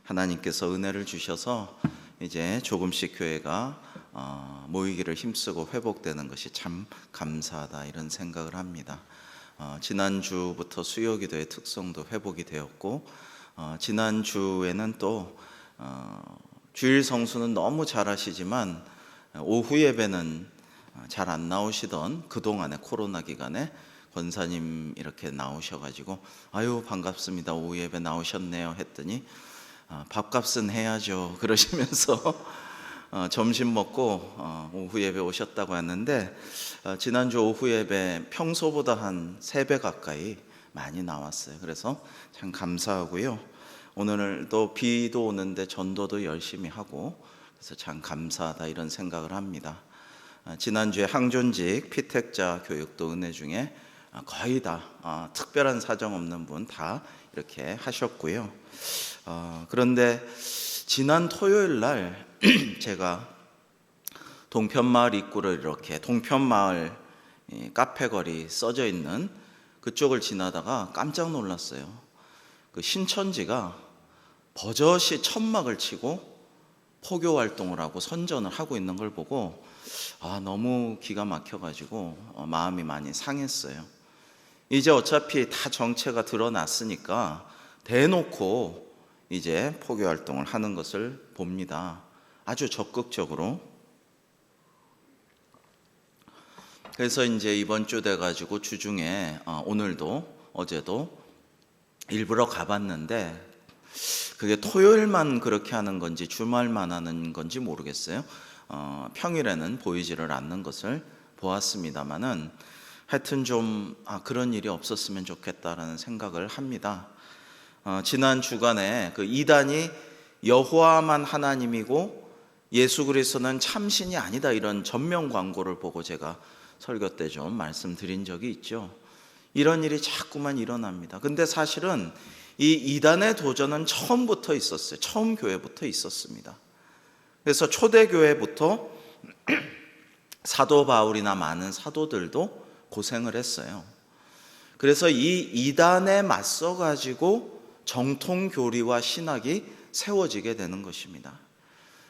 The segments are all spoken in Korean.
하나님께서 은혜를 주셔서 이제 조금씩 교회가 모이기를 힘쓰고 회복되는 것이 참 감사하다, 이런 생각을 합니다. 지난주부터 수요기도의 특성도 회복이 되었고, 지난주에는 또 주일 성수는 너무 잘하시지만 오후 예배는 잘 안 나오시던 그동안의 코로나 기간에 권사님 이렇게 나오셔가지고 아유 반갑습니다, 오후 예배 나오셨네요 했더니 밥값은 해야죠 그러시면서 점심 먹고 오후 예배 오셨다고 했는데, 지난주 오후 예배 평소보다 한 3배 가까이 많이 나왔어요. 그래서 참 감사하고요. 오늘도 비도 오는데 전도도 열심히 하고, 그래서 참 감사하다, 이런 생각을 합니다. 지난주에 항존직 피택자 교육도 은혜 중에 거의 다 특별한 사정 없는 분 다 이렇게 하셨고요. 그런데 지난 토요일 날 제가 동편마을 입구를 이렇게, 동편마을 카페거리 써져 있는 그쪽을 지나다가 깜짝 놀랐어요. 그 신천지가 버젓이 천막을 치고 포교 활동을 하고 선전을 하고 있는 걸 보고 너무 기가 막혀가지고 마음이 많이 상했어요. 이제 어차피 다 정체가 드러났으니까 대놓고 이제 포교 활동을 하는 것을 봅니다. 아주 적극적으로. 그래서 이제 이번 주 돼가지고 주중에 오늘도 어제도 일부러 가봤는데, 그게 토요일만 그렇게 하는 건지 주말만 하는 건지 모르겠어요. 평일에는 보이지를 않는 것을 보았습니다만은, 하여튼 좀 그런 일이 없었으면 좋겠다라는 생각을 합니다. 지난 주간에 그 이단이 여호와만 하나님이고 예수 그리스도는 참신이 아니다, 이런 전면 광고를 보고 제가 설교 때 좀 말씀드린 적이 있죠. 이런 일이 자꾸만 일어납니다. 근데 사실은 이 이단의 도전은 처음부터 있었어요. 처음 교회부터 있었습니다. 그래서 초대교회부터 사도 바울이나 많은 사도들도 고생을 했어요. 그래서 이 이단에 맞서 가지고 정통 교리와 신학이 세워지게 되는 것입니다.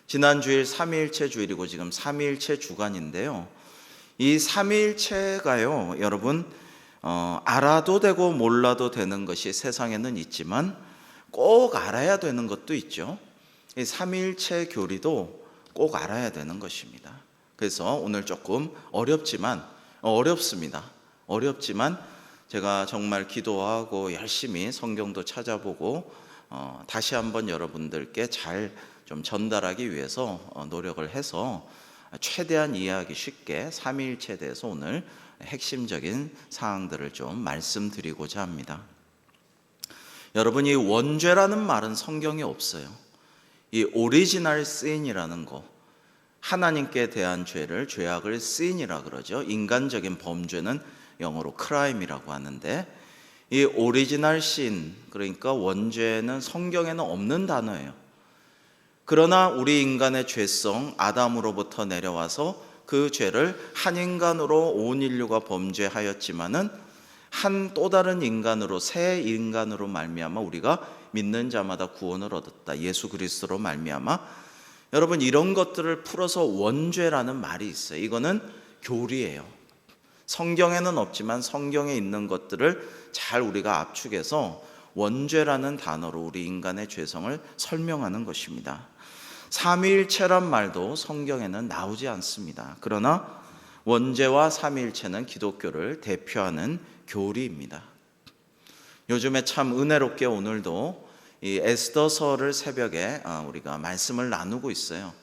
지난 주일 삼위일체 주일이고 지금 삼위일체 주간인데요. 이 삼위일체가요, 여러분 알아도 되고 몰라도 되는 것이 세상에는 있지만 꼭 알아야 되는 것도 있죠. 이 삼위일체 교리도 꼭 알아야 되는 것입니다. 그래서 오늘 조금 어렵습니다. 어렵지만 제가 정말 기도하고 열심히 성경도 찾아보고 다시 한번 여러분들께 잘 좀 전달하기 위해서 노력을 해서 최대한 이해하기 쉽게 삼위일체에 대해서 오늘 핵심적인 사항들을 좀 말씀드리고자 합니다. 여러분, 이 원죄라는 말은 성경에 없어요. 이 오리지널 신이라는 거, 하나님께 대한 죄를 죄악을 sin이라 그러죠. 인간적인 범죄는 영어로 crime이라고 하는데, 이 오리지널 sin, 그러니까 원죄는 성경에는 없는 단어예요. 그러나 우리 인간의 죄성, 아담으로부터 내려와서 그 죄를 한 인간으로 온 인류가 범죄하였지만은 한 또 다른 인간으로, 새 인간으로 말미암아 우리가 믿는 자마다 구원을 얻었다. 예수 그리스도로 말미암아. 여러분, 이런 것들을 풀어서 원죄라는 말이 있어요. 이거는 교리예요. 성경에는 없지만 성경에 있는 것들을 잘 우리가 압축해서 원죄라는 단어로 우리 인간의 죄성을 설명하는 것입니다. 삼위일체란 말도 성경에는 나오지 않습니다. 그러나 원죄와 삼위일체는 기독교를 대표하는 교리입니다. 요즘에 참 은혜롭게 오늘도 이 에스더서를 새벽에 우리가 말씀을 나누고 있어요.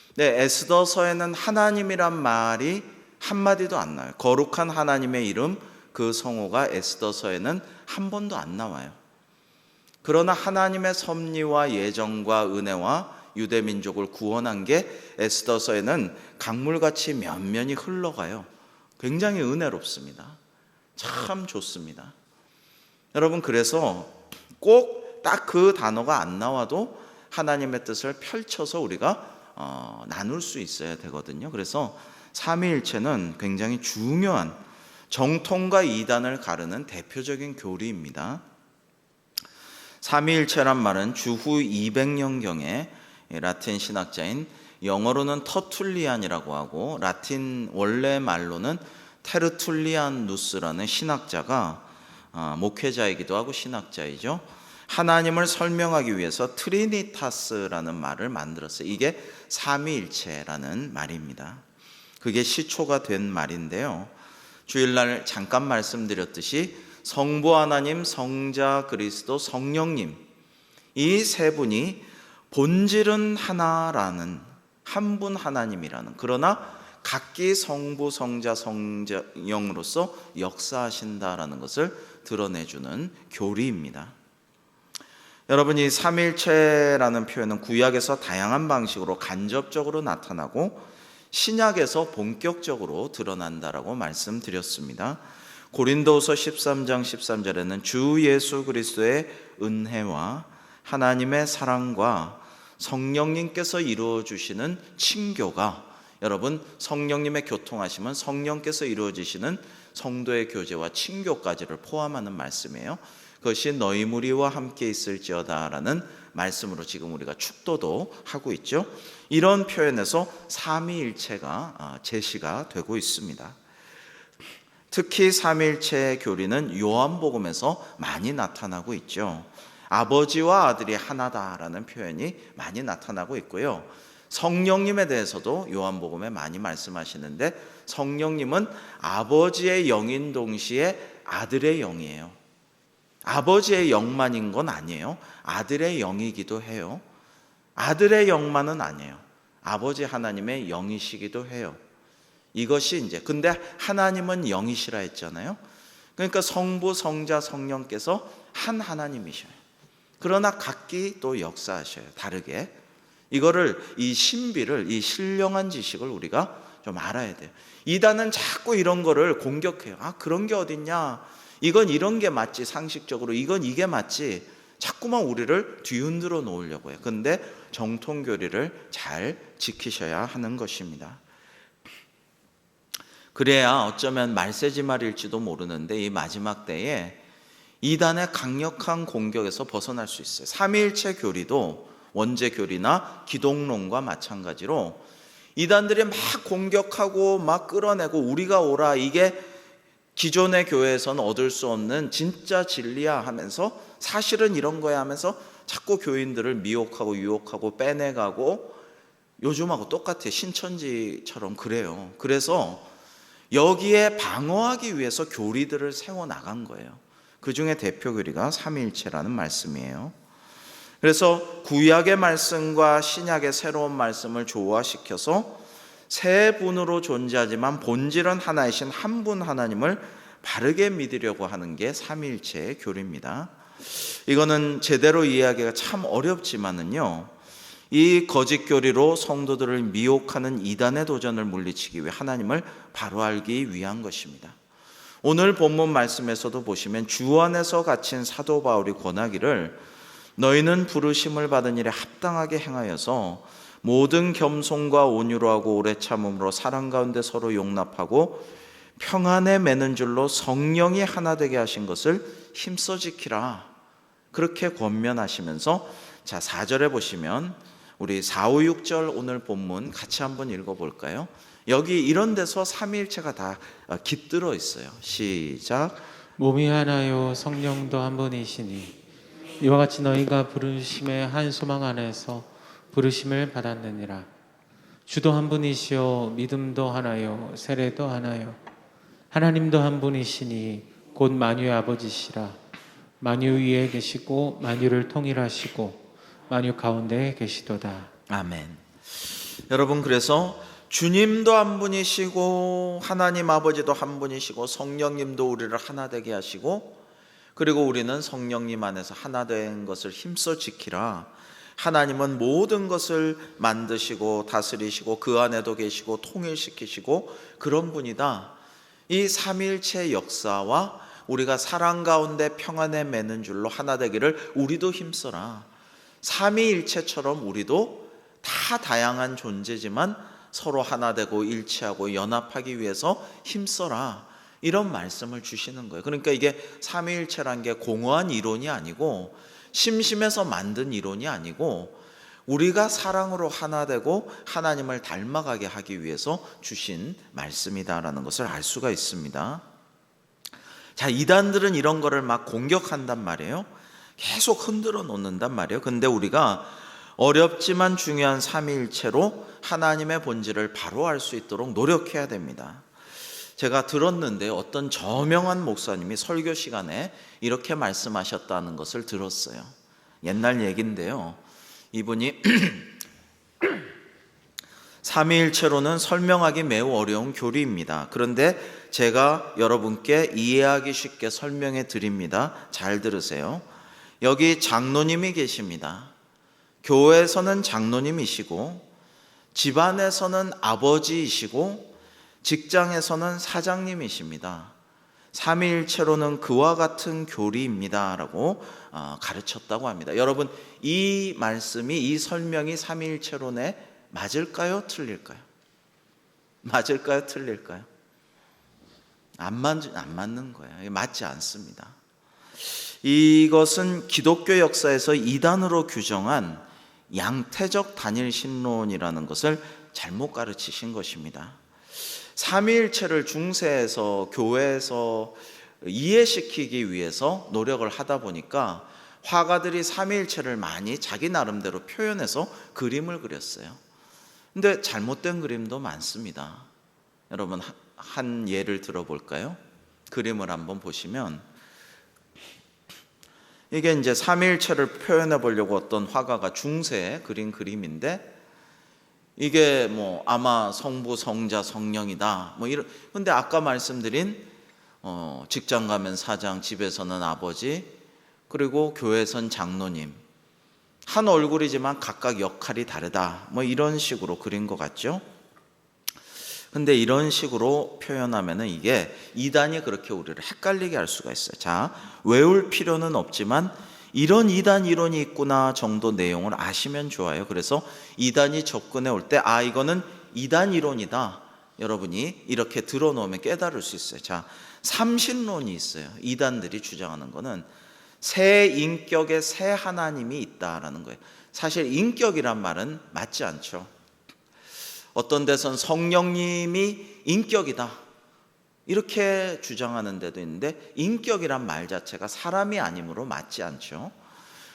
근데 에스더서에는 하나님이란 말이 한마디도 안 나와요. 거룩한 하나님의 이름, 그 성호가 에스더서에는 한 번도 안 나와요. 그러나 하나님의 섭리와 예정과 은혜와 유대민족을 구원한 게 에스더서에는 강물같이 면면이 흘러가요. 굉장히 은혜롭습니다. 참 좋습니다. 여러분, 그래서 꼭 딱 그 단어가 안 나와도 하나님의 뜻을 펼쳐서 우리가 나눌 수 있어야 되거든요. 그래서 삼위일체는 굉장히 중요한 정통과 이단을 가르는 대표적인 교리입니다. 삼위일체란 말은 주후 200년경에 라틴 신학자인, 영어로는 터툴리안이라고 하고 라틴 원래 말로는 테르툴리아누스라는 신학자가 목회자이기도 하고 신학자이죠. 하나님을 설명하기 위해서 트리니타스라는 말을 만들었어요. 이게 삼위일체라는 말입니다. 그게 시초가 된 말인데요. 주일날 잠깐 말씀드렸듯이 성부 하나님, 성자 그리스도, 성령님, 이 세 분이 본질은 하나라는, 한 분 하나님이라는, 그러나 각기 성부, 성자, 성령으로서 역사하신다라는 것을 드러내주는 교리입니다. 여러분, 이 삼일체라는 표현은 구약에서 다양한 방식으로 간접적으로 나타나고 신약에서 본격적으로 드러난다라고 말씀드렸습니다. 고린도후서 13장 13절에는 주 예수 그리스도의 은혜와 하나님의 사랑과 성령님께서 이루어 주시는 친교가, 여러분 성령님의 교통하심은 성령께서 이루어 주시는 성도의 교제와 친교까지를 포함하는 말씀이에요. 그것이 너희 무리와 함께 있을지어다 라는 말씀으로 지금 우리가 축도도 하고 있죠. 이런 표현에서 삼위일체가 제시가 되고 있습니다. 특히 삼위일체 교리는 요한복음에서 많이 나타나고 있죠. 아버지와 아들이 하나다라는 표현이 많이 나타나고 있고요. 성령님에 대해서도 요한복음에 많이 말씀하시는데, 성령님은 아버지의 영인 동시에 아들의 영이에요. 아버지의 영만인 건 아니에요. 아들의 영이기도 해요. 아들의 영만은 아니에요. 아버지 하나님의 영이시기도 해요. 이것이 이제, 근데 하나님은 영이시라 했잖아요. 그러니까 성부, 성자, 성령께서 한 하나님이셔요. 그러나 각기 또 역사하셔요. 다르게. 이거를, 이 신비를, 이 신령한 지식을 우리가 좀 알아야 돼요. 이단은 자꾸 이런 거를 공격해요. 그런 게 어딨냐, 이건 이런 게 맞지, 상식적으로 이건 이게 맞지, 자꾸만 우리를 뒤흔들어 놓으려고 해요. 근데 정통교리를 잘 지키셔야 하는 것입니다. 그래야 어쩌면 말세지말일지도 모르는데 이 마지막 때에 이단의 강력한 공격에서 벗어날 수 있어요. 삼위일체 교리도 원죄교리나 기독론과 마찬가지로 이단들이 막 공격하고 막 끌어내고 우리가 오라, 이게 기존의 교회에서는 얻을 수 없는 진짜 진리야 하면서 사실은 이런 거야 하면서 자꾸 교인들을 미혹하고 유혹하고 빼내가고, 요즘하고 똑같아요. 신천지처럼 그래요. 그래서 여기에 방어하기 위해서 교리들을 세워나간 거예요. 그 중에 대표 교리가 삼위일체라는 말씀이에요. 그래서 구약의 말씀과 신약의 새로운 말씀을 조화시켜서 세 분으로 존재하지만 본질은 하나이신 한 분 하나님을 바르게 믿으려고 하는 게 삼위일체의 교리입니다. 이거는 제대로 이해하기가 참 어렵지만은요, 이 거짓 교리로 성도들을 미혹하는 이단의 도전을 물리치기 위해 하나님을 바로 알기 위한 것입니다. 오늘 본문 말씀에서도 보시면 주 안에서 갇힌 사도 바울이 권하기를, 너희는 부르심을 받은 일에 합당하게 행하여서 모든 겸손과 온유로 하고 오래 참음으로 사랑 가운데 서로 용납하고 평안에 매는 줄로 성령이 하나 되게 하신 것을 힘써 지키라, 그렇게 권면하시면서, 자 4절에 보시면 우리 4, 5, 6절 오늘 본문 같이 한번 읽어볼까요? 여기 이런 데서 삼위일체가 다 깃들어 있어요. 시작. 몸이 하나요 성령도 한 분이시니 이와 같이 너희가 부르심의 한 소망 안에서 부르심을 받았느니라. 주도 한 분이시요 믿음도 하나요 세례도 하나요 하나님도 한 분이시니 곧 만유의 아버지시라. 만유 위에 계시고 만유를 통일하시고 만유 가운데 계시도다. 아멘. 여러분, 그래서 주님도 한 분이시고 하나님 아버지도 한 분이시고 성령님도 우리를 하나 되게 하시고, 그리고 우리는 성령님 안에서 하나 된 것을 힘써 지키라. 하나님은 모든 것을 만드시고 다스리시고 그 안에도 계시고 통일시키시고 그런 분이다. 이 삼위일체의 역사와 우리가 사랑 가운데 평안에 매는 줄로 하나 되기를 우리도 힘써라. 삼위일체처럼 우리도 다 다양한 존재지만 서로 하나 되고 일치하고 연합하기 위해서 힘써라, 이런 말씀을 주시는 거예요. 그러니까 이게 삼위일체란 게 공허한 이론이 아니고 심심해서 만든 이론이 아니고 우리가 사랑으로 하나 되고 하나님을 닮아가게 하기 위해서 주신 말씀이다라는 것을 알 수가 있습니다. 자, 이단들은 이런 거를 막 공격한단 말이에요. 계속 흔들어 놓는단 말이에요. 근데 우리가 어렵지만 중요한 삼위일체로 하나님의 본질을 바로 알 수 있도록 노력해야 됩니다. 제가 들었는데 어떤 저명한 목사님이 설교 시간에 이렇게 말씀하셨다는 것을 들었어요. 옛날 얘기인데요. 이분이 삼위일체로는 설명하기 매우 어려운 교리입니다. 그런데 제가 여러분께 이해하기 쉽게 설명해 드립니다. 잘 들으세요. 여기 장로님이 계십니다. 교회에서는 장로님이시고, 집안에서는 아버지이시고, 직장에서는 사장님이십니다. 삼위일체로는 그와 같은 교리입니다 라고 가르쳤다고 합니다. 여러분, 이 말씀이, 이 설명이 삼위일체론에 맞을까요? 틀릴까요? 맞을까요? 틀릴까요? 안 맞는 거예요. 맞지 않습니다. 이것은 기독교 역사에서 이단으로 규정한 양태적 단일 신론이라는 것을 잘못 가르치신 것입니다. 삼위일체를 중세에서 교회에서 이해시키기 위해서 노력을 하다 보니까 화가들이 삼위일체를 많이 자기 나름대로 표현해서 그림을 그렸어요. 근데 잘못된 그림도 많습니다. 여러분, 한 예를 들어볼까요? 그림을 한번 보시면, 이게 이제 삼위일체를 표현해 보려고 어떤 화가가 중세에 그린 그림인데, 이게 뭐 아마 성부, 성자, 성령이다 뭐 이런. 근데 아까 말씀드린 직장 가면 사장, 집에서는 아버지, 그리고 교회선 장로님, 한 얼굴이지만 각각 역할이 다르다 뭐 이런 식으로 그린 것 같죠. 근데 이런 식으로 표현하면은 이게 이단이 그렇게 우리를 헷갈리게 할 수가 있어요. 자, 외울 필요는 없지만 이런 이단 이론이 있구나 정도 내용을 아시면 좋아요. 그래서 이단이 접근해 올 때, 이거는 이단 이론이다, 여러분이 이렇게 들어놓으면 깨달을 수 있어요. 자, 삼신론이 있어요. 이단들이 주장하는 거는 새 인격의 새 하나님이 있다라는 거예요. 사실 인격이란 말은 맞지 않죠. 어떤 데선 성령님이 인격이다 이렇게 주장하는 데도 있는데, 인격이란 말 자체가 사람이 아니므로 맞지 않죠.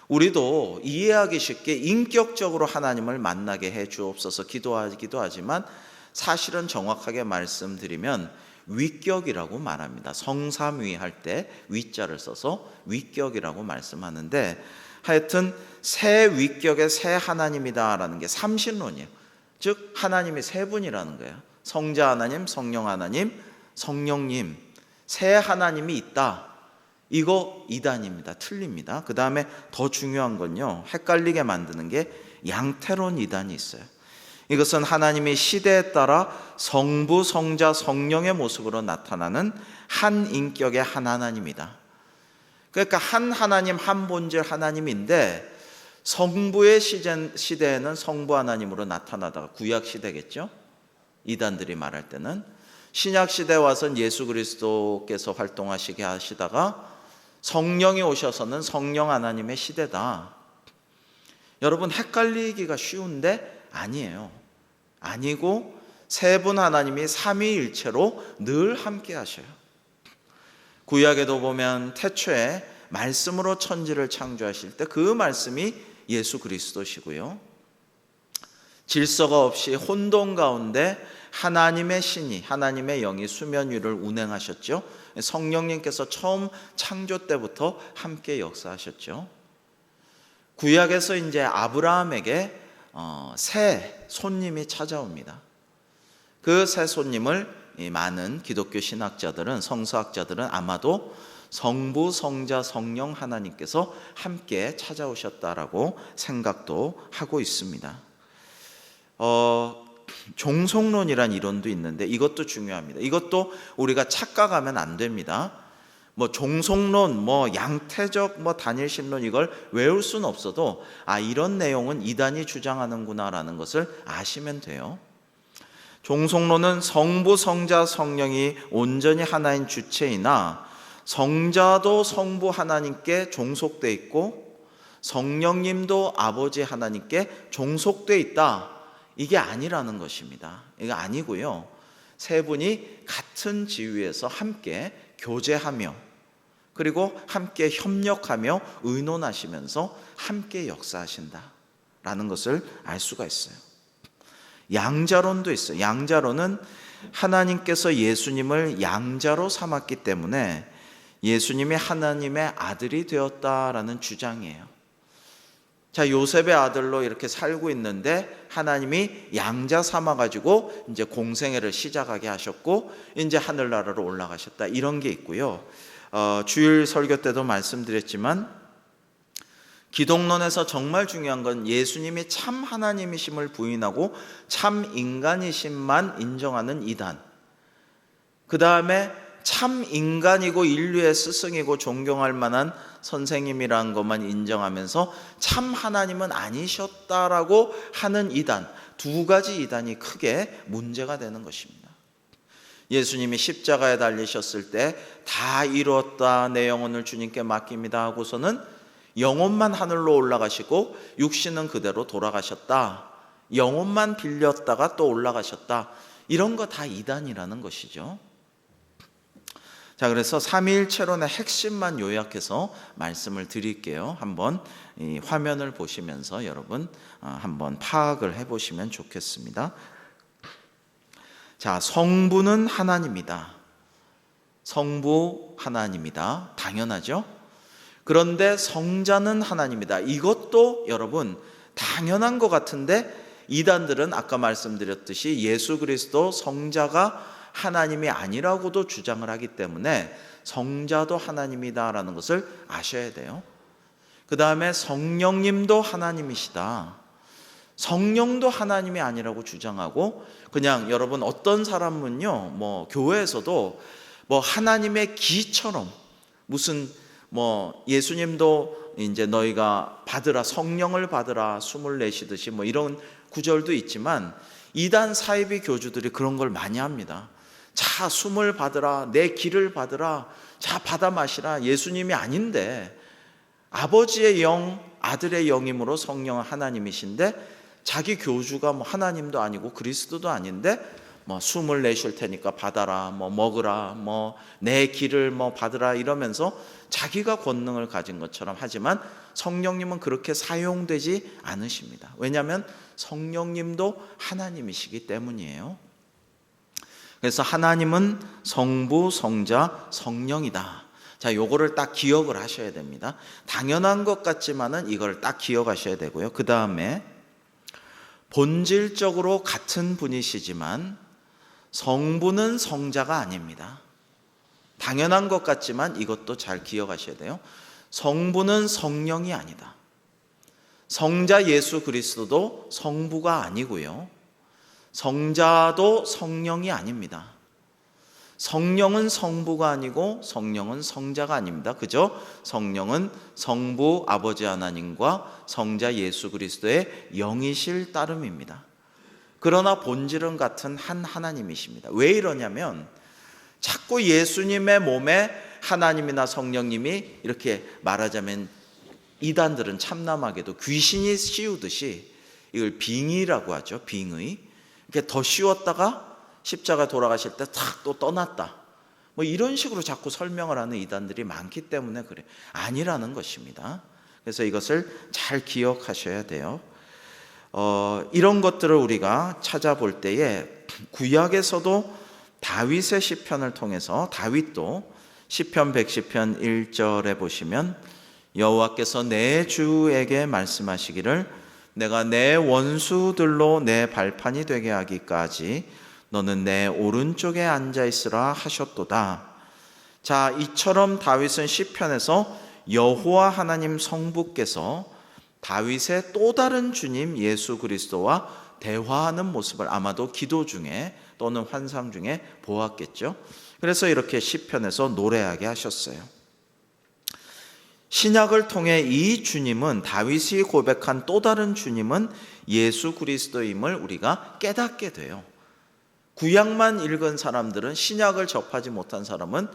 우리도 이해하기 쉽게 인격적으로 하나님을 만나게 해 주옵소서 기도하기도 하지만, 사실은 정확하게 말씀드리면 위격이라고 말합니다. 성삼위 할 때 위자를 써서 위격이라고 말씀하는데, 하여튼 새 위격의 새 하나님이다라는 게 삼신론이에요. 즉 하나님이 세 분이라는 거예요. 성자 하나님, 성령 하나님, 성령님, 새 하나님이 있다. 이거 이단입니다. 틀립니다. 그 다음에 더 중요한 건요, 헷갈리게 만드는 게 양태론 이단이 있어요. 이것은 하나님이 시대에 따라 성부, 성자, 성령의 모습으로 나타나는 한 인격의 한 하나님이다. 그러니까 한 하나님, 한 본질 하나님인데, 성부의 시대에는 성부 하나님으로 나타나다가, 구약 시대겠죠, 이단들이 말할 때는. 신약 시대에 와서는 예수 그리스도께서 활동하시게 하시다가 성령이 오셔서는 성령 하나님의 시대다. 여러분, 헷갈리기가 쉬운데 아니에요. 아니고 세 분 하나님이 삼위일체로 늘 함께 하셔요. 구약에도 보면 태초에 말씀으로 천지를 창조하실 때 그 말씀이 예수 그리스도시고요, 질서가 없이 혼돈 가운데 하나님의 신이, 하나님의 영이 수면 위를 운행하셨죠. 성령님께서 처음 창조 때부터 함께 역사하셨죠. 구약에서 이제 아브라함에게 새 손님이 찾아옵니다. 그 새 손님을 많은 기독교 신학자들은, 성서학자들은 아마도 성부, 성자, 성령 하나님께서 함께 찾아오셨다라고 생각도 하고 있습니다. 종속론이란 이론도 있는데 이것도 중요합니다. 이것도 우리가 착각하면 안 됩니다. 뭐 종속론, 뭐 양태적, 뭐 단일신론, 이걸 외울 수는 없어도 이런 내용은 이단이 주장하는구나라는 것을 아시면 돼요. 종속론은 성부, 성자, 성령이 온전히 하나인 주체이나 성자도 성부 하나님께 종속돼 있고 성령님도 아버지 하나님께 종속돼 있다, 이게 아니라는 것입니다. 이거 아니고요, 세 분이 같은 지위에서 함께 교제하며 그리고 함께 협력하며 의논하시면서 함께 역사하신다라는 것을 알 수가 있어요. 양자론도 있어요. 양자론은 하나님께서 예수님을 양자로 삼았기 때문에 예수님이 하나님의 아들이 되었다라는 주장이에요. 자, 요셉의 아들로 이렇게 살고 있는데 하나님이 양자 삼아가지고 이제 공생애를 시작하게 하셨고 이제 하늘나라로 올라가셨다, 이런 게 있고요. 주일 설교 때도 말씀드렸지만 기독론에서 정말 중요한 건 예수님이 참 하나님이심을 부인하고 참 인간이심만 인정하는 이단, 그 다음에 참 인간이고 인류의 스승이고 존경할 만한 선생님이라는 것만 인정하면서 참 하나님은 아니셨다라고 하는 이단, 두 가지 이단이 크게 문제가 되는 것입니다. 예수님이 십자가에 달리셨을 때 다 이루었다, 내 영혼을 주님께 맡깁니다 하고서는 영혼만 하늘로 올라가시고 육신은 그대로 돌아가셨다, 영혼만 빌렸다가 또 올라가셨다, 이런 거 다 이단이라는 것이죠. 자, 그래서 삼위일체론의 핵심만 요약해서 말씀을 드릴게요. 한번 이 화면을 보시면서 여러분 한번 파악을 해보시면 좋겠습니다. 자, 성부는 하나님이다. 성부 하나님이다. 당연하죠? 그런데 성자는 하나님이다. 이것도 여러분 당연한 것 같은데 이단들은 아까 말씀드렸듯이 예수 그리스도 성자가 하나님이 아니라고도 주장을 하기 때문에 성자도 하나님이다라는 것을 아셔야 돼요. 그 다음에 성령님도 하나님이시다. 성령도 하나님이 아니라고 주장하고, 그냥 여러분 어떤 사람은요, 뭐 교회에서도 뭐 하나님의 기처럼 무슨 뭐 예수님도 이제 너희가 받으라, 성령을 받으라 숨을 내쉬듯이 뭐 이런 구절도 있지만 이단 사이비 교주들이 그런 걸 많이 합니다. 자, 숨을 받으라, 내 기를 받으라, 자, 받아 마시라. 예수님이 아닌데 아버지의 영, 아들의 영임으로 성령은 하나님이신데 자기 교주가 뭐 하나님도 아니고 그리스도도 아닌데 뭐 숨을 내쉴 테니까 받아라, 뭐 먹으라, 뭐 내 기를 뭐 받으라 이러면서 자기가 권능을 가진 것처럼 하지만 성령님은 그렇게 사용되지 않으십니다. 왜냐하면 성령님도 하나님이시기 때문이에요. 그래서 하나님은 성부, 성자, 성령이다. 자, 요거를 딱 기억을 하셔야 됩니다. 당연한 것 같지만은 이걸 딱 기억하셔야 되고요. 그 다음에 본질적으로 같은 분이시지만 성부는 성자가 아닙니다. 당연한 것 같지만 이것도 잘 기억하셔야 돼요. 성부는 성령이 아니다. 성자 예수 그리스도도 성부가 아니고요, 성자도 성령이 아닙니다. 성령은 성부가 아니고 성령은 성자가 아닙니다. 그죠? 성령은 성부 아버지 하나님과 성자 예수 그리스도의 영이실 따름입니다. 그러나 본질은 같은 한 하나님이십니다. 왜 이러냐면 자꾸 예수님의 몸에 하나님이나 성령님이 이렇게 말하자면 이단들은 참남하게도 귀신이 씌우듯이 이걸 빙의라고 하죠. 빙의. 이렇게 더 씌웠다가 십자가 돌아가실 때 탁 또 떠났다, 뭐 이런 식으로 자꾸 설명을 하는 이단들이 많기 때문에 그래, 아니라는 것입니다. 그래서 이것을 잘 기억하셔야 돼요. 이런 것들을 우리가 찾아볼 때에 구약에서도 다윗의 시편을 통해서, 다윗도 시편 110편 1절에 보시면 여호와께서 내 주에게 말씀하시기를 내가 내 원수들로 내 발판이 되게 하기까지 너는 내 오른쪽에 앉아 있으라 하셨도다. 자, 이처럼 다윗은 시편에서 여호와 하나님 성부께서 다윗의 또 다른 주님 예수 그리스도와 대화하는 모습을 아마도 기도 중에 또는 환상 중에 보았겠죠. 그래서 이렇게 시편에서 노래하게 하셨어요. 신약을 통해 이 주님은, 다윗이 고백한 또 다른 주님은 예수 그리스도임을 우리가 깨닫게 돼요. 구약만 읽은 사람들은, 신약을 접하지 못한 사람은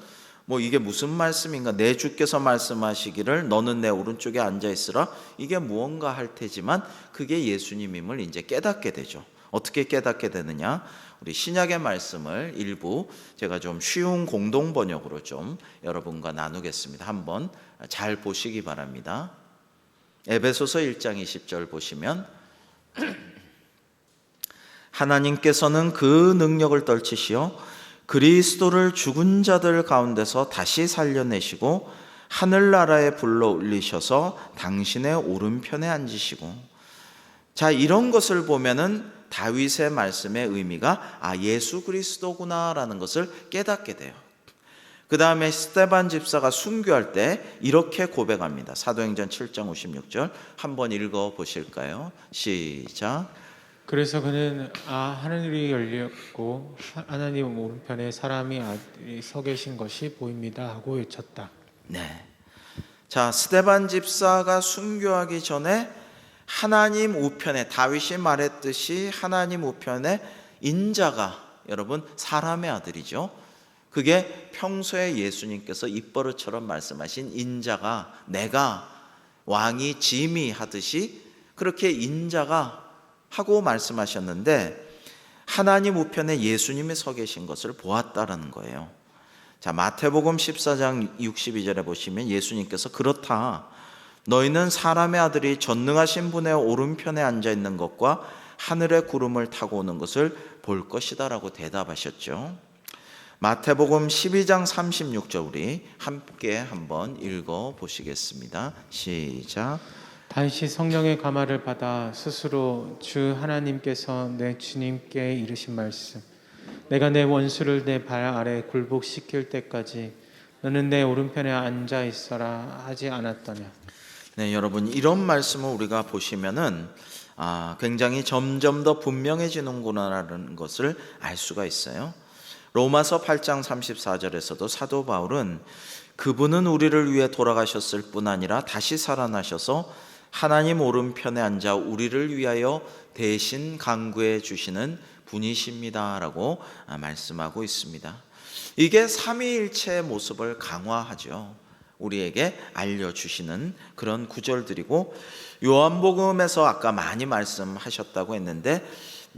뭐 이게 무슨 말씀인가? 내 주께서 말씀하시기를 너는 내 오른쪽에 앉아 있으라. 이게 무언가 할 테지만 그게 예수님임을 이제 깨닫게 되죠. 어떻게 깨닫게 되느냐? 우리 신약의 말씀을 일부 제가 좀 쉬운 공동 번역으로 좀 여러분과 나누겠습니다. 한번 잘 보시기 바랍니다. 에베소서 1장 20절 보시면 하나님께서는 그 능력을 떨치시어 그리스도를 죽은 자들 가운데서 다시 살려내시고 하늘나라에 불러 올리셔서 당신의 오른편에 앉으시고. 자, 이런 것을 보면은 다윗의 말씀의 의미가 예수 그리스도구나라는 것을 깨닫게 돼요. 그 다음에 스데반 집사가 순교할 때 이렇게 고백합니다. 사도행전 7장 56절 한번 읽어 보실까요? 시작. 그래서 그는 하늘이 열렸고 하나님 오른편에 사람이 아들이 서 계신 것이 보입니다 하고 외쳤다. 네. 자, 스데반 집사가 순교하기 전에 하나님 우편에, 다윗이 말했듯이 하나님 우편에 인자가, 여러분 사람의 아들이죠. 그게 평소에 예수님께서 입버릇처럼 말씀하신 인자가, 내가 왕이 짐이 하듯이 그렇게 인자가 하고 말씀하셨는데 하나님 우편에 예수님이 서 계신 것을 보았다라는 거예요. 자, 마태복음 14장 62절에 보시면 예수님께서 그렇다. 너희는 사람의 아들이 전능하신 분의 오른편에 앉아 있는 것과 하늘의 구름을 타고 오는 것을 볼 것이다 라고 대답하셨죠. 마태복음 12장 36절 우리 함께 한번 읽어 보시겠습니다. 시작. 다윗이 성령의 감화를 받아 스스로 주 하나님께서 내 주님께 이르신 말씀, 내가 내 원수를 내 발 아래 굴복시킬 때까지 너는 내 오른편에 앉아 있어라 하지 않았더냐. 네, 여러분 이런 말씀을 우리가 보시면은 굉장히 점점 더 분명해지는구나라는 것을 알 수가 있어요. 로마서 8장 34절에서도 사도 바울은 그분은 우리를 위해 돌아가셨을 뿐 아니라 다시 살아나셔서 하나님 오른편에 앉아 우리를 위하여 대신 간구해 주시는 분이십니다 라고 말씀하고 있습니다. 이게 삼위일체의 모습을 강화하죠. 우리에게 알려주시는 그런 구절들이고, 요한복음에서 아까 많이 말씀하셨다고 했는데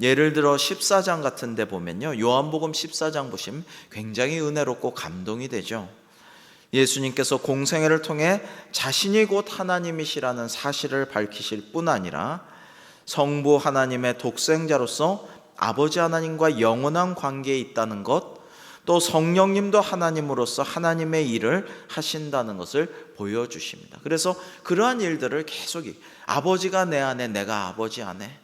예를 들어 14장 같은 데 보면요, 요한복음 14장 보시면 굉장히 은혜롭고 감동이 되죠. 예수님께서 공생애를 통해 자신이 곧 하나님이시라는 사실을 밝히실 뿐 아니라 성부 하나님의 독생자로서 아버지 하나님과 영원한 관계에 있다는 것, 또 성령님도 하나님으로서 하나님의 일을 하신다는 것을 보여주십니다. 그래서 그러한 일들을 계속 아버지가 내 안에, 내가 아버지 안에,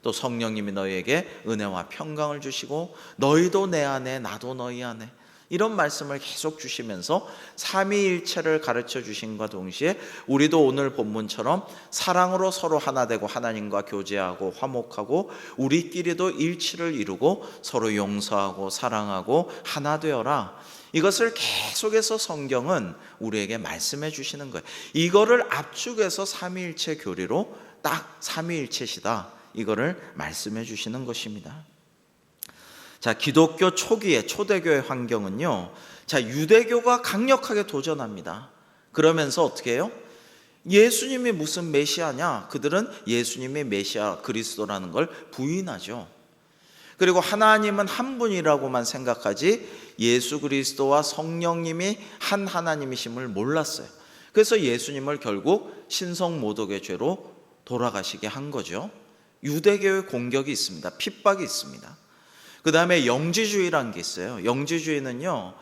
또 성령님이 너희에게 은혜와 평강을 주시고 너희도 내 안에, 나도 너희 안에, 이런 말씀을 계속 주시면서 삼위일체를 가르쳐 주신과 동시에 우리도 오늘 본문처럼 사랑으로 서로 하나 되고 하나님과 교제하고 화목하고 우리끼리도 일치를 이루고 서로 용서하고 사랑하고 하나 되어라. 이것을 계속해서 성경은 우리에게 말씀해 주시는 거예요. 이거를 압축해서 삼위일체 교리로 딱 삼위일체시다, 이거를 말씀해 주시는 것입니다. 자, 기독교 초기의 초대교회 환경은요, 자, 유대교가 강력하게 도전합니다. 그러면서 어떻게 해요? 예수님이 무슨 메시아냐? 그들은 예수님이 메시아 그리스도라는 걸 부인하죠. 그리고 하나님은 한 분이라고만 생각하지 예수 그리스도와 성령님이 한 하나님이심을 몰랐어요. 그래서 예수님을 결국 신성모독의 죄로 돌아가시게 한 거죠. 유대교의 공격이 있습니다. 핍박이 있습니다. 그 다음에 영지주의라는 게 있어요. 영지주의는요,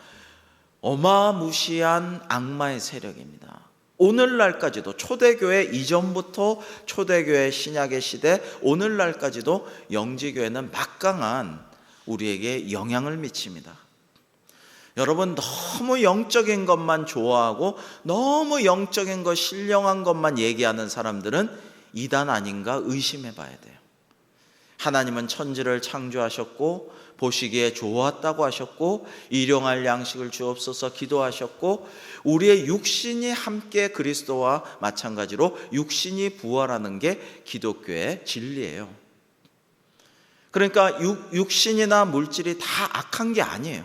어마무시한 악마의 세력입니다. 오늘날까지도, 초대교회 이전부터 초대교회 신약의 시대 오늘날까지도 영지교회는 막강한 우리에게 영향을 미칩니다. 여러분, 너무 영적인 것만 좋아하고 너무 영적인 것, 신령한 것만 얘기하는 사람들은 이단 아닌가 의심해 봐야 돼요. 하나님은 천지를 창조하셨고 보시기에 좋았다고 하셨고 일용할 양식을 주옵소서 기도하셨고 우리의 육신이 함께 그리스도와 마찬가지로 육신이 부활하는 게 기독교의 진리예요. 그러니까 육신이나 물질이 다 악한 게 아니에요.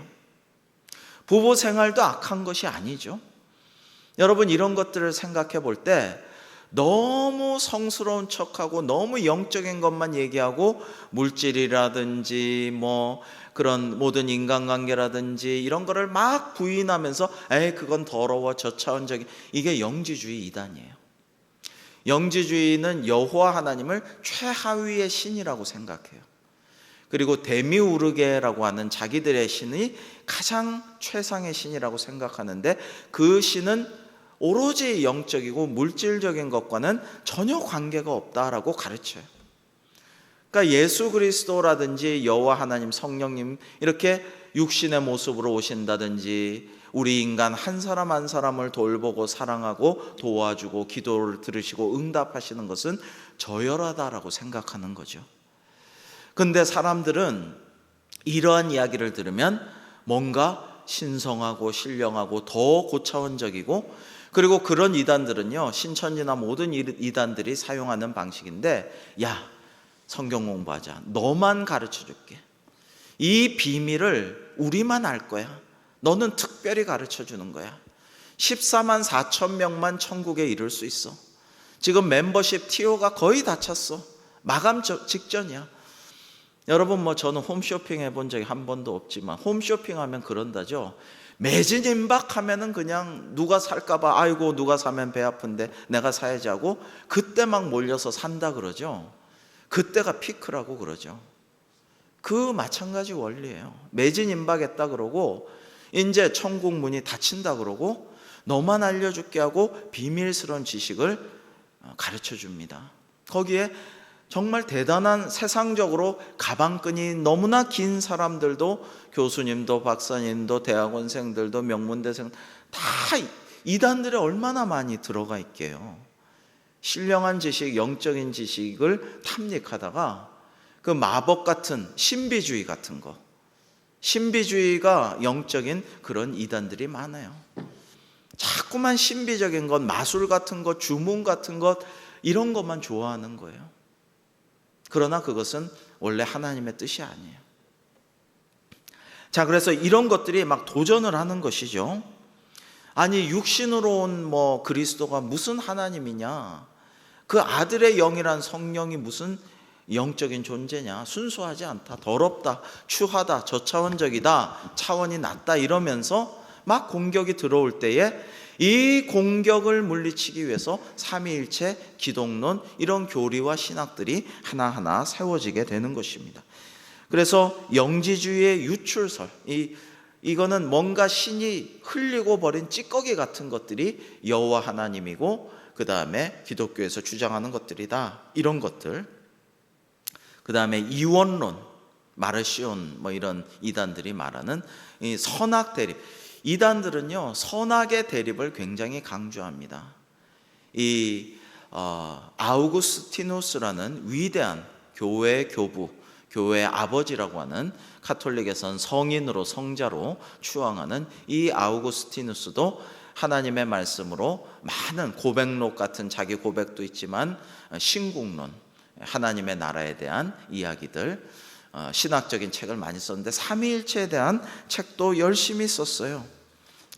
부부 생활도 악한 것이 아니죠. 여러분, 이런 것들을 생각해 볼 때 너무 성스러운 척하고 너무 영적인 것만 얘기하고 물질이라든지 뭐 그런 모든 인간관계라든지 이런 거를 막 부인하면서 에이 그건 더러워 저차원적인, 이게 영지주의 이단이에요. 영지주의는 여호와 하나님을 최하위의 신이라고 생각해요. 그리고 데미우르게라고 하는 자기들의 신이 가장 최상의 신이라고 생각하는데, 그 신은 오로지 영적이고 물질적인 것과는 전혀 관계가 없다라고 가르쳐요. 그러니까 예수 그리스도라든지 여호와 하나님, 성령님 이렇게 육신의 모습으로 오신다든지 우리 인간 한 사람 한 사람을 돌보고 사랑하고 도와주고 기도를 들으시고 응답하시는 것은 저열하다라고 생각하는 거죠. 근데 사람들은 이러한 이야기를 들으면 뭔가 신성하고 신령하고 더 고차원적이고, 그리고 그런 이단들은요, 신천지나 모든 이단들이 사용하는 방식인데, 야 성경 공부하자, 너만 가르쳐 줄게, 이 비밀을 우리만 알 거야, 너는 특별히 가르쳐 주는 거야, 14만 4천 명만 천국에 이를 수 있어, 지금 멤버십 TO가 거의 다 찼어, 마감 직전이야. 여러분, 뭐 저는 홈쇼핑 해본 적이 한 번도 없지만 홈쇼핑 하면 그런다죠. 매진 임박하면은 그냥 누가 살까봐 아이고 누가 사면 배 아픈데 내가 사야지 하고 그때 막 몰려서 산다 그러죠. 그때가 피크라고 그러죠. 그 마찬가지 원리예요. 매진 임박했다 그러고 이제 천국 문이 닫힌다 그러고 너만 알려줄게 하고 비밀스러운 지식을 가르쳐 줍니다. 거기에 정말 대단한, 세상적으로 가방끈이 너무나 긴 사람들도, 교수님도 박사님도 대학원생들도 명문대생 다 이단들에 얼마나 많이 들어가 있게요. 신령한 지식, 영적인 지식을 탐닉하다가 그 마법 같은 신비주의 같은 거, 신비주의가 영적인 그런 이단들이 많아요. 자꾸만 신비적인 것, 마술 같은 것, 주문 같은 것, 이런 것만 좋아하는 거예요. 그러나 그것은 원래 하나님의 뜻이 아니에요. 자, 그래서 이런 것들이 막 도전을 하는 것이죠. 아니, 육신으로 온 뭐 그리스도가 무슨 하나님이냐, 그 아들의 영이란 성령이 무슨 영적인 존재냐, 순수하지 않다, 더럽다, 추하다, 저차원적이다, 차원이 낮다, 이러면서 막 공격이 들어올 때에 이 공격을 물리치기 위해서 삼위일체, 기독론, 이런 교리와 신학들이 하나하나 세워지게 되는 것입니다. 그래서 영지주의의 유출설, 이거는 뭔가 신이 흘리고 버린 찌꺼기 같은 것들이 여호와 하나님이고 그 다음에 기독교에서 주장하는 것들이다, 이런 것들. 그 다음에 이원론, 마르시온 뭐 이런 이단들이 말하는 이 선악 대립. 이단들은요, 선악의 대립을 굉장히 강조합니다. 이 아우구스티누스라는 위대한 교회의 교부, 교회의 아버지라고 하는, 카톨릭에선 성인으로 성자로 추앙하는 이 아우구스티누스도 하나님의 말씀으로 많은 고백록 같은 자기 고백도 있지만 신국론, 하나님의 나라에 대한 이야기들, 신학적인 책을 많이 썼는데 삼위일체에 대한 책도 열심히 썼어요.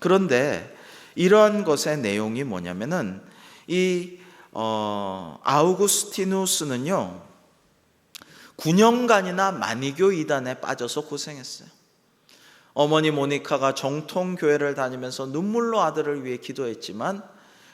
그런데 이러한 것의 내용이 뭐냐면은 이 아우구스티누스는요 9년간이나 마니교 이단에 빠져서 고생했어요. 어머니 모니카가 정통교회를 다니면서 눈물로 아들을 위해 기도했지만,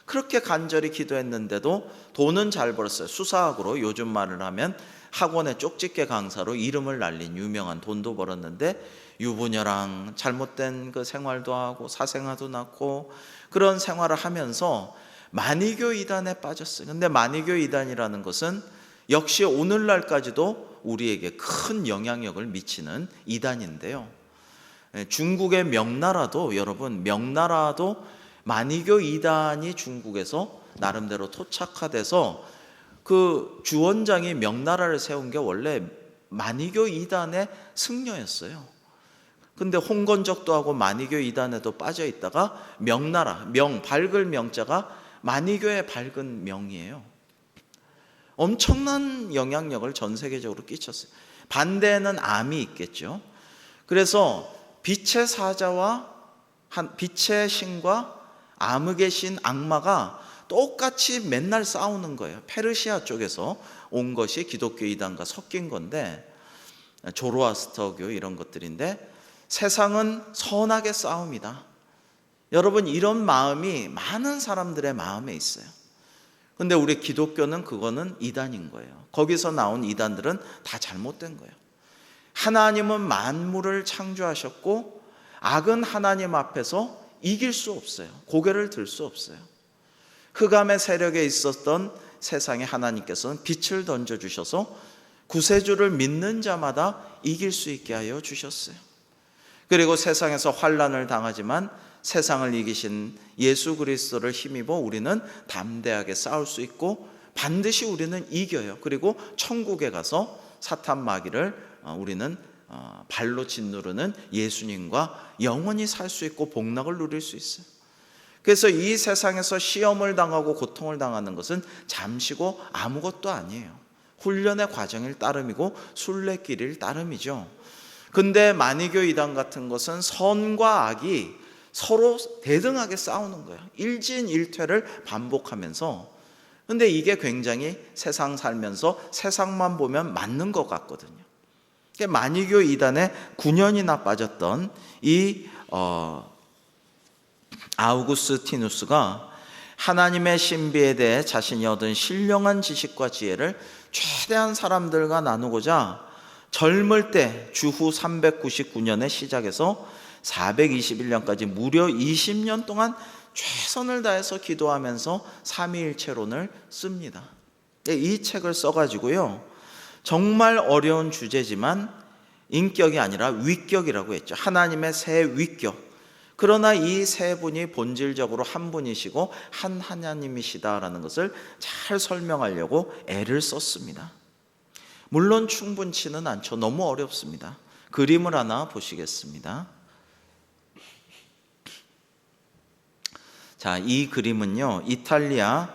그렇게 간절히 기도했는데도 돈은 잘 벌었어요. 수사학으로 요즘 말을 하면 학원의 쪽집게 강사로 이름을 날린 유명한, 돈도 벌었는데 유부녀랑 잘못된 그 생활도 하고 사생아도 낳고 그런 생활을 하면서 마니교 이단에 빠졌어요. 근데 마니교 이단이라는 것은 역시 오늘날까지도 우리에게 큰 영향력을 미치는 이단인데요. 중국의 명나라도, 여러분, 명나라도 마니교 이단이 중국에서 나름대로 토착화돼서 그 주원장이 명나라를 세운 게 원래 마니교 이단의 승려였어요. 근데 홍건적도 하고 마니교 이단에도 빠져 있다가 명나라, 명, 밝을 명자가 마니교의 밝은 명이에요. 엄청난 영향력을 전 세계적으로 끼쳤어요. 반대에는 암이 있겠죠. 그래서 빛의 사자와 빛의 신과 암흑의 신 악마가 똑같이 맨날 싸우는 거예요. 페르시아 쪽에서 온 것이 기독교 이단과 섞인 건데, 조로아스터교 이런 것들인데, 세상은 선하게 싸웁니다. 여러분, 이런 마음이 많은 사람들의 마음에 있어요. 근데 우리 기독교는 그거는 이단인 거예요. 거기서 나온 이단들은 다 잘못된 거예요. 하나님은 만물을 창조하셨고 악은 하나님 앞에서 이길 수 없어요. 고개를 들 수 없어요. 흑암의 세력에 있었던 세상에 하나님께서는 빛을 던져주셔서 구세주를 믿는 자마다 이길 수 있게 하여 주셨어요. 그리고 세상에서 환난을 당하지만 세상을 이기신 예수 그리스도를 힘입어 우리는 담대하게 싸울 수 있고 반드시 우리는 이겨요. 그리고 천국에 가서 사탄 마귀를 우리는 발로 짓누르는 예수님과 영원히 살 수 있고 복락을 누릴 수 있어요. 그래서 이 세상에서 시험을 당하고 고통을 당하는 것은 잠시고 아무것도 아니에요. 훈련의 과정일 따름이고 순례길일 따름이죠. 근데 만이교 이단 같은 것은 선과 악이 서로 대등하게 싸우는 거예요. 일진일퇴를 반복하면서. 근데 이게 굉장히 세상 살면서 세상만 보면 맞는 것 같거든요. 만이교 이단에 9년이나 빠졌던 이 아우구스티누스가 하나님의 신비에 대해 자신이 얻은 신령한 지식과 지혜를 최대한 사람들과 나누고자 젊을 때 주후 399년에 시작해서 421년까지 무려 20년 동안 최선을 다해서 기도하면서 삼위일체론을 씁니다. 이 책을 써가지고요, 정말 어려운 주제지만 인격이 아니라 위격이라고 했죠. 하나님의 세 위격. 그러나 이 세 분이 본질적으로 한 분이시고 한 하나님이시다라는 것을 잘 설명하려고 애를 썼습니다. 물론 충분치는 않죠. 너무 어렵습니다. 그림을 하나 보시겠습니다. 자, 이 그림은요, 이탈리아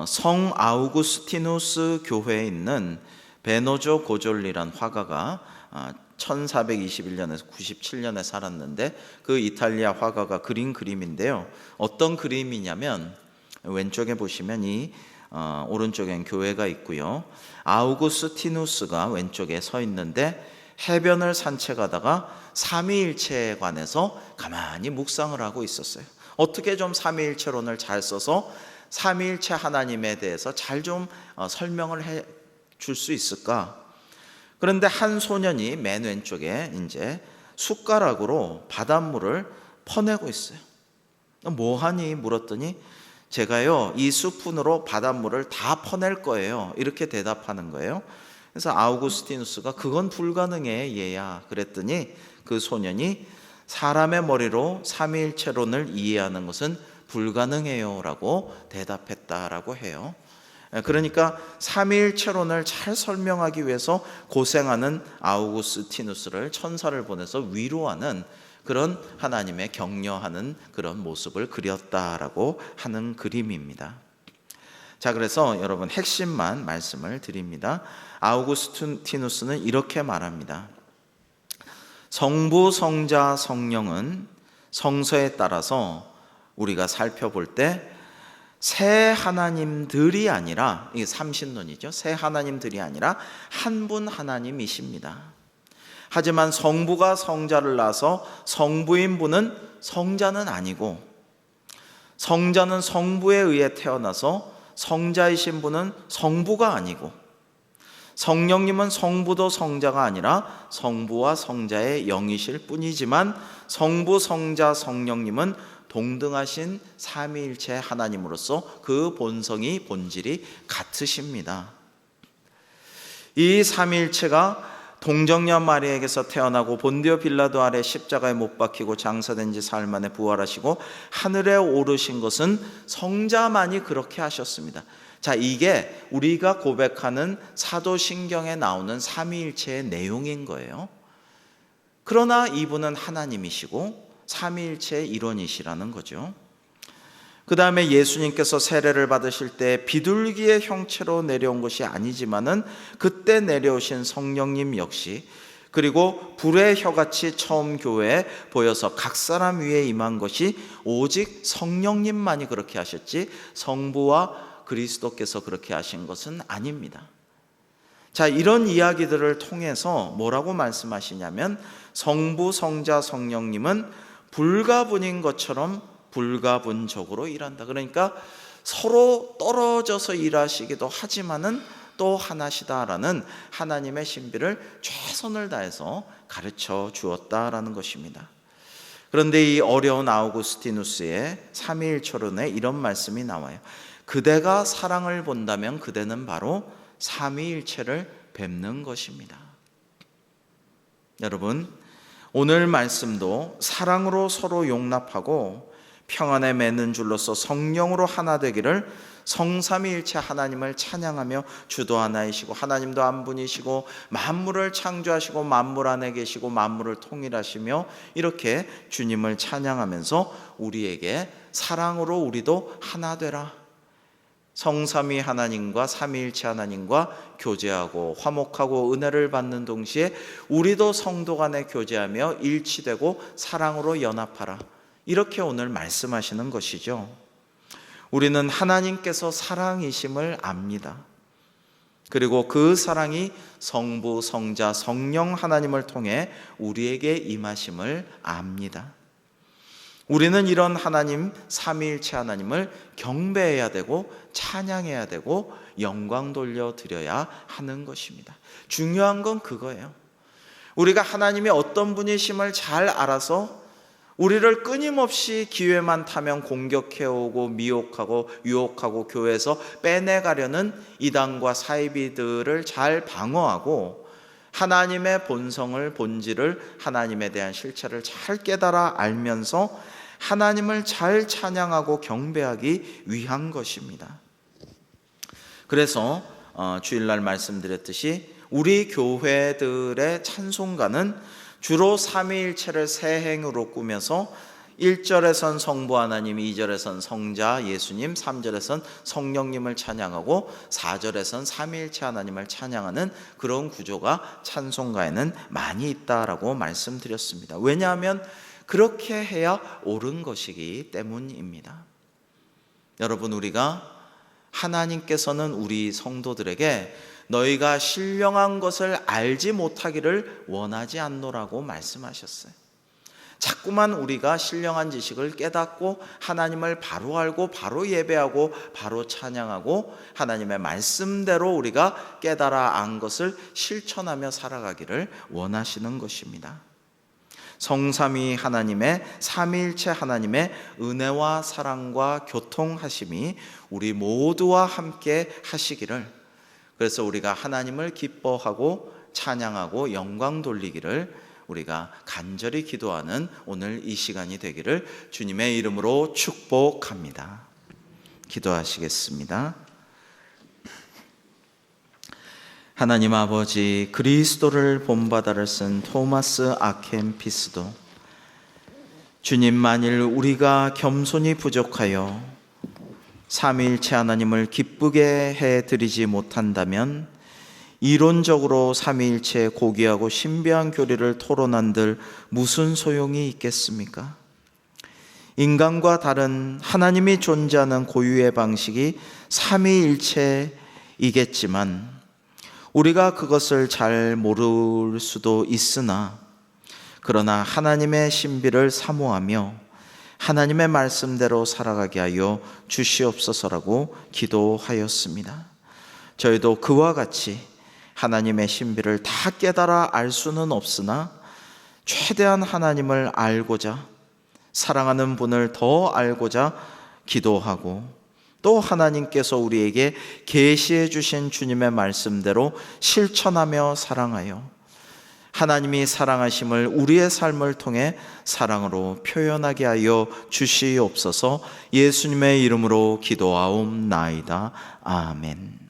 성 아우구스티누스 교회에 있는 베노조 고졸리란 화가가 1421년에서 97년에 살았는데 그 이탈리아 화가가 그린 그림인데요. 어떤 그림이냐면 왼쪽에 보시면 이 오른쪽엔 교회가 있고요. 아우구스티누스가 왼쪽에 서 있는데 해변을 산책하다가 삼위일체에 관해서 가만히 묵상을 하고 있었어요. 어떻게 좀 삼위일체론을 잘 써서 삼위일체 하나님에 대해서 잘 좀 설명을 해 줄 수 있을까? 그런데 한 소년이 맨 왼쪽에 이제 숟가락으로 바닷물을 퍼내고 있어요. 뭐 하니? 물었더니 제가요, 이 스푼으로 바닷물을 다 퍼낼 거예요. 이렇게 대답하는 거예요. 그래서 아우구스티누스가 그건 불가능해 얘야 그랬더니 그 소년이 사람의 머리로 삼위일체론을 이해하는 것은 불가능해요 라고 대답했다라고 해요. 그러니까 삼위일체론을 잘 설명하기 위해서 고생하는 아우구스티누스를 천사를 보내서 위로하는 그런 하나님의 격려하는 그런 모습을 그렸다라고 하는 그림입니다. 자, 그래서 여러분 핵심만 말씀을 드립니다. 아우구스티누스는 이렇게 말합니다. 성부, 성자, 성령은 성서에 따라서 우리가 살펴볼 때 새 하나님들이 아니라, 이게 삼신론이죠. 새 하나님들이 아니라 한 분 하나님이십니다. 하지만 성부가 성자를 낳아서 성부인 분은 성자는 아니고, 성자는 성부에 의해 태어나서 성자이신 분은 성부가 아니고, 성령님은 성부도 성자가 아니라 성부와 성자의 영이실 뿐이지만 성부, 성자, 성령님은 동등하신 삼위일체 하나님으로서 그 본성이 본질이 같으십니다. 이 삼위일체가 동정녀 마리아에게서 태어나고 본디오 빌라도 아래 십자가에 못 박히고 장사된 지 사흘 만에 부활하시고 하늘에 오르신 것은 성자만이 그렇게 하셨습니다. 자, 이게 우리가 고백하는 사도신경에 나오는 삼위일체의 내용인 거예요. 그러나 이분은 하나님이시고 삼위일체의 일원이시라는 거죠. 그 다음에 예수님께서 세례를 받으실 때 비둘기의 형체로 내려온 것이 아니지만은 그때 내려오신 성령님 역시 그리고 불의 혀같이 처음 교회에 보여서 각 사람 위에 임한 것이 오직 성령님만이 그렇게 하셨지 성부와 그리스도께서 그렇게 하신 것은 아닙니다. 자, 이런 이야기들을 통해서 뭐라고 말씀하시냐면 성부, 성자, 성령님은 불가분인 것처럼 불가분적으로 일한다. 그러니까 서로 떨어져서 일하시기도 하지만은 또 하나시다라는 하나님의 신비를 최선을 다해서 가르쳐 주었다라는 것입니다. 그런데 이 어려운 아우구스티누스의 삼위일체론에 이런 말씀이 나와요. 그대가 사랑을 본다면 그대는 바로 삼위일체를 뵙는 것입니다. 여러분, 오늘 말씀도 사랑으로 서로 용납하고 평안에 맺는 줄로서 성령으로 하나 되기를 성삼위일체 하나님을 찬양하며 주도 하나이시고 하나님도 한 분이시고 만물을 창조하시고 만물 안에 계시고 만물을 통일하시며 이렇게 주님을 찬양하면서 우리에게 사랑으로 우리도 하나 되라, 성삼위 하나님과 삼위일체 하나님과 교제하고 화목하고 은혜를 받는 동시에 우리도 성도 간에 교제하며 일치되고 사랑으로 연합하라, 이렇게 오늘 말씀하시는 것이죠. 우리는 하나님께서 사랑이심을 압니다. 그리고 그 사랑이 성부, 성자, 성령 하나님을 통해 우리에게 임하심을 압니다. 우리는 이런 하나님, 삼위일체 하나님을 경배해야 되고 찬양해야 되고 영광 돌려드려야 하는 것입니다. 중요한 건 그거예요. 우리가 하나님이 어떤 분이심을 잘 알아서 우리를 끊임없이 기회만 타면 공격해오고 미혹하고 유혹하고 교회에서 빼내가려는 이단과 사이비들을 잘 방어하고 하나님의 본성을, 본질을, 하나님에 대한 실체를 잘 깨달아 알면서 하나님을 잘 찬양하고 경배하기 위한 것입니다. 그래서 주일날 말씀드렸듯이 우리 교회들의 찬송가는 주로 삼위일체를 세 행으로 꾸며서 1절에선 성부 하나님, 2절에선 성자 예수님, 3절에선 성령님을 찬양하고 4절에선 삼위일체 하나님을 찬양하는 그런 구조가 찬송가에는 많이 있다라고 말씀드렸습니다. 왜냐하면 그렇게 해야 옳은 것이기 때문입니다. 여러분, 우리가 하나님께서는 우리 성도들에게 너희가 신령한 것을 알지 못하기를 원하지 않노라고 말씀하셨어요. 자꾸만 우리가 신령한 지식을 깨닫고 하나님을 바로 알고 바로 예배하고 바로 찬양하고 하나님의 말씀대로 우리가 깨달아 안 것을 실천하며 살아가기를 원하시는 것입니다. 성삼위 하나님의, 삼위일체 하나님의 은혜와 사랑과 교통하심이 우리 모두와 함께 하시기를, 그래서 우리가 하나님을 기뻐하고 찬양하고 영광 돌리기를 우리가 간절히 기도하는 오늘 이 시간이 되기를 주님의 이름으로 축복합니다. 기도하시겠습니다. 하나님 아버지, 그리스도를 본받아를 쓴 토마스 아켄피스도 주님, 만일 우리가 겸손히 부족하여 삼위일체 하나님을 기쁘게 해드리지 못한다면 이론적으로 삼위일체의 고귀하고 신비한 교리를 토론한들 무슨 소용이 있겠습니까? 인간과 다른 하나님이 존재하는 고유의 방식이 삼위일체이겠지만 우리가 그것을 잘 모를 수도 있으나, 그러나 하나님의 신비를 사모하며 하나님의 말씀대로 살아가게 하여 주시옵소서라고 기도하였습니다. 저희도 그와 같이 하나님의 신비를 다 깨달아 알 수는 없으나 최대한 하나님을 알고자, 사랑하는 분을 더 알고자 기도하고, 또 하나님께서 우리에게 계시해 주신 주님의 말씀대로 실천하며 사랑하여 하나님이 사랑하심을 우리의 삶을 통해 사랑으로 표현하게 하여 주시옵소서. 예수님의 이름으로 기도하옵나이다. 아멘.